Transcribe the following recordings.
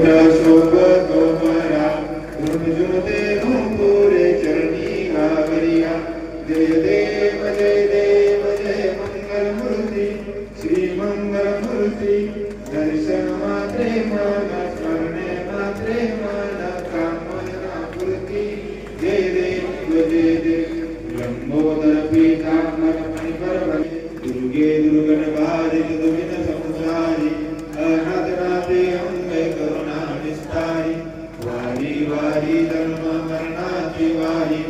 सोबतो मरा झुणझुणते नुपुरे चरणी घागरिया जय देव जय देव जय मंगल मूर्ती श्री मंगल मूर्ती दर्शन मात्रे मन स्मरणे मात्रे मन कामना पूर्ती जय देव जय देव लंबोदर पीतांबर मणिपर दुर्गे दुर्गण बाधित दुविध संसारी अनाथ नाथे अंगे करुणा विस्तारी वारी वारी धर्म मरणाची वारी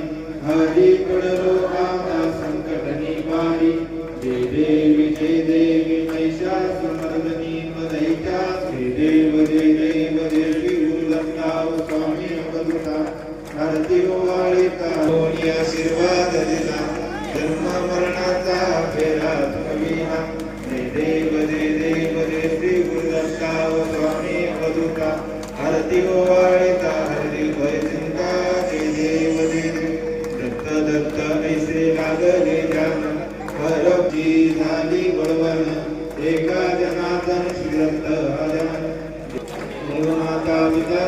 हरी पडलो आम्हा संकट निवारी जय देवी महिषासुरमर्दिनी मदैत्या श्री देव जय श्री गुरुदत्ताव स्वामी अवधूता आरती ओवाळीता कोणी आशीर्वाद दिला जन्म मरणाचा फेरा तुमविना जय देव जय श्री गुरुदत्ताव स्वामी अवधूता आरती ओवाळीता हरी भय चिंता जय देव दत्त ऐसे लागले जान परबजी झाली बळवण एका जनार्दन श्री दत्त आजान माता पिता